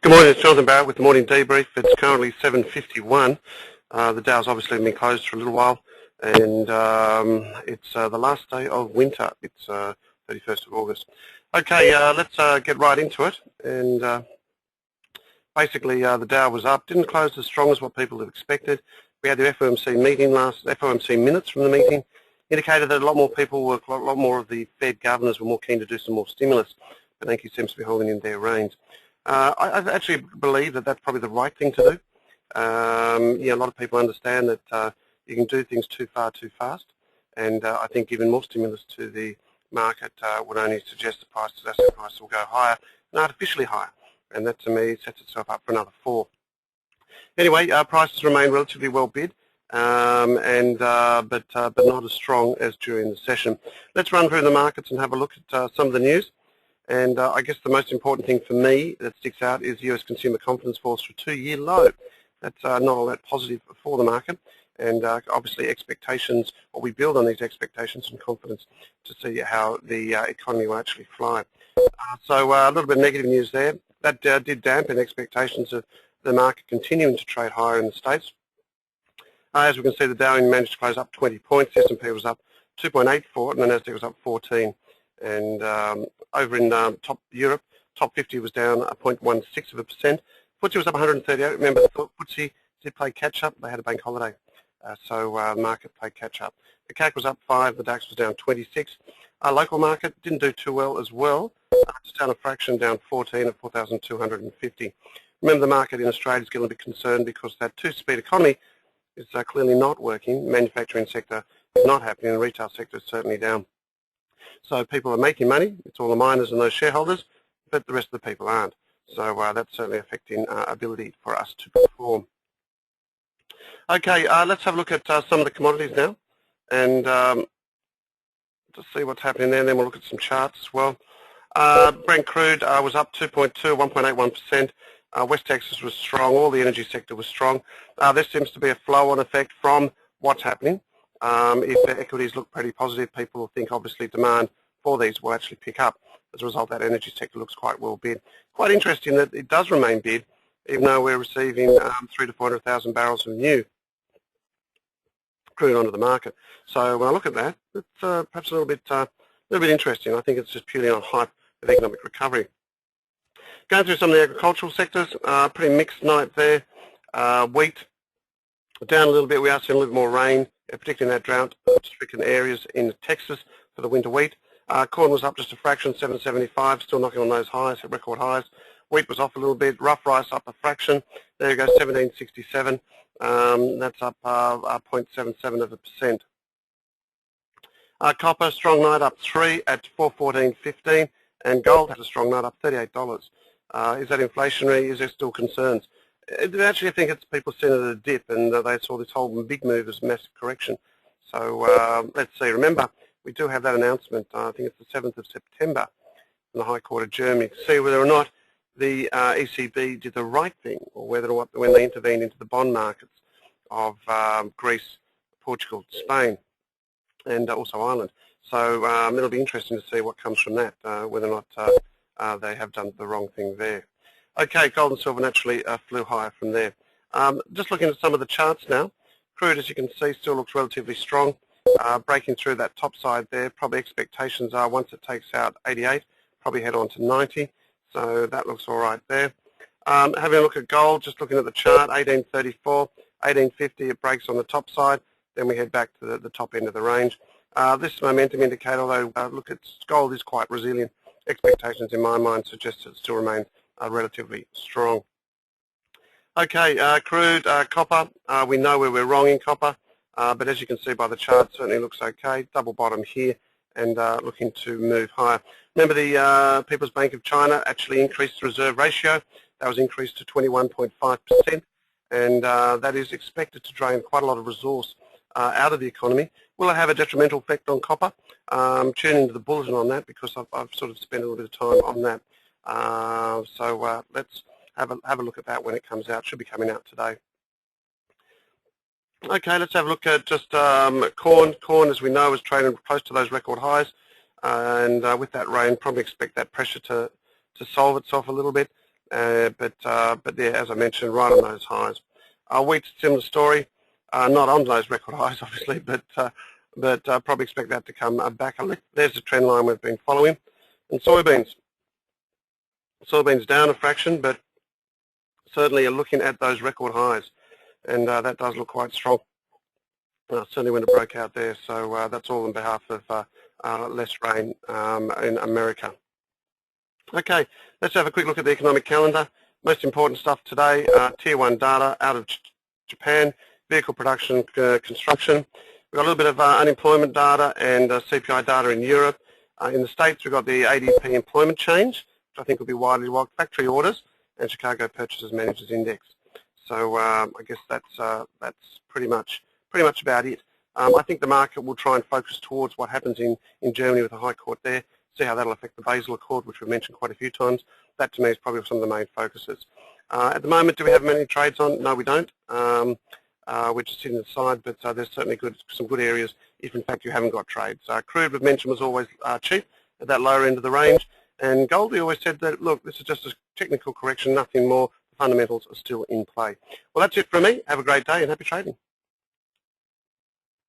Good morning, it's Jonathan Barrett with the morning debrief. It's currently 7:51. The Dow's obviously been closed for a little while, and it's the last day of winter. It's 31st of August. Okay, let's get right into it. And basically, the Dow was up. Didn't close as strong as what people had expected. We had the FOMC meeting FOMC minutes from the meeting indicated that a lot more people were, a lot more of the Fed governors were more keen to do some more stimulus. Bernanke seems to be holding in their reins. I actually believe that that's probably the right thing to do. A lot of people understand that you can do things too far too fast, and I think giving more stimulus to the market would only suggest the asset prices will go higher and artificially higher, and that to me sets itself up for another fall. Anyway, prices remain relatively well bid, but not as strong as during the session. Let's run through the markets and have a look at some of the news. And I guess the most important thing for me that sticks out is US consumer confidence falls to a 2-year low. That's not all that positive for the market, and obviously expectations, or we build on these expectations and confidence to see how the economy will actually fly. So a little bit of negative news there. That did dampen expectations of the market continuing to trade higher in the States. As we can see, the Dow managed to close up 20 points. The S&P was up 2.84, and the Nasdaq was up 14. And over in top Europe, top 50 was down 0.16%. FTSE was up 138. Remember, the FTSE did play catch-up. They had a bank holiday, so the market played catch-up. The CAC was up 5. The DAX was down 26. Our local market didn't do too well as well. It's down a fraction, down 14 at 4,250. Remember, the market in Australia is getting a bit concerned because that two-speed economy is clearly not working. Manufacturing sector is not happening. The retail sector is certainly down. So people are making money. It's all the miners and those shareholders, but the rest of the people aren't. So that's certainly affecting our ability for us to perform. Okay, let's have a look at some of the commodities now, and to see what's happening there. And then we'll look at some charts as well. Brent crude was up 2.2, 1.81%. West Texas was strong. All the energy sector was strong. There seems to be a flow-on effect from what's happening. If the equities look pretty positive, people will think obviously demand for these will actually pick up. As a result, that energy sector looks quite well bid. Quite interesting that it does remain bid, even though we're receiving 300 to 400,000 barrels of new crude onto the market. So when I look at that, it's perhaps a little bit interesting. I think it's just purely on hype of economic recovery. Going through some of the agricultural sectors, pretty mixed night there. Wheat down a little bit. We are seeing a little more rain, particularly in that drought-stricken areas in Texas for the winter wheat. Corn was up just a fraction, 7.75, still knocking on those highs, record highs. Wheat was off a little bit. Rough rice up a fraction. There you go, 17.67. That's up 0.77%. Copper, strong night up 3 at 414.15, and gold had a strong night up $38. Is that inflationary? Is there still concerns? Actually, I think it's people seeing it at a dip, and they saw this whole big move as massive correction. So let's see. Remember, we do have that announcement. I think it's the 7th of September in the High Court of Germany to see whether or not the ECB did the right thing, or whether or not when they intervened into the bond markets of Greece, Portugal, Spain, and also Ireland. So it'll be interesting to see what comes from that, whether or not they have done the wrong thing there. Okay, gold and silver naturally flew higher from there. Just looking at some of the charts now. Crude, as you can see, still looks relatively strong. Breaking through that top side there, probably expectations are once it takes out 88, probably head on to 90. So that looks all right there. Having a look at gold, just looking at the chart, 1834, 1850, it breaks on the top side. Then we head back to the top end of the range. This momentum indicator, although look, gold is quite resilient. Expectations in my mind suggest it still remains relatively strong. Okay, crude, copper, we know where we're wrong in copper, but as you can see by the chart, certainly looks okay. Double bottom here and looking to move higher. Remember, the People's Bank of China actually increased the reserve ratio. That was increased to 21.5%, and that is expected to drain quite a lot of resource out of the economy. Will it have a detrimental effect on copper? Tune into the bulletin on that, because I've sort of spent a little bit of time on that. So let's have a look at that when it comes out. Should be coming out today. Okay, let's have a look at just corn. Corn, as we know, is trading close to those record highs, and with that rain, probably expect that pressure to solve itself a little bit. but yeah, as I mentioned, right on those highs. Wheat's a similar story, not on those record highs, obviously, but probably expect that to come back a little. There's the trend line we've been following. And soybeans down a fraction, but certainly are looking at those record highs, and that does look quite strong. Certainly when it broke out there, so that's all on behalf of less rain in America. Okay, let's have a quick look at the economic calendar. Most important stuff today, Tier 1 data out of Japan, vehicle production, construction. We've got a little bit of unemployment data and CPI data in Europe. In the States, we've got the ADP employment change, which I think will be widely watched, factory orders, and Chicago Purchasers Managers Index. So I guess that's pretty much about it. I think the market will try and focus towards what happens in Germany with the High Court there, see how that'll affect the Basel Accord, which we've mentioned quite a few times. That to me is probably some of the main focuses. At the moment, do we have many trades on? No, we don't. We're just sitting aside, but there's certainly some good areas if in fact you haven't got trades. Crude, we've mentioned, was always cheap at that lower end of the range. And gold, we always said that, look, this is just a technical correction, nothing more. The fundamentals are still in play. Well, that's it from me. Have a great day and happy trading.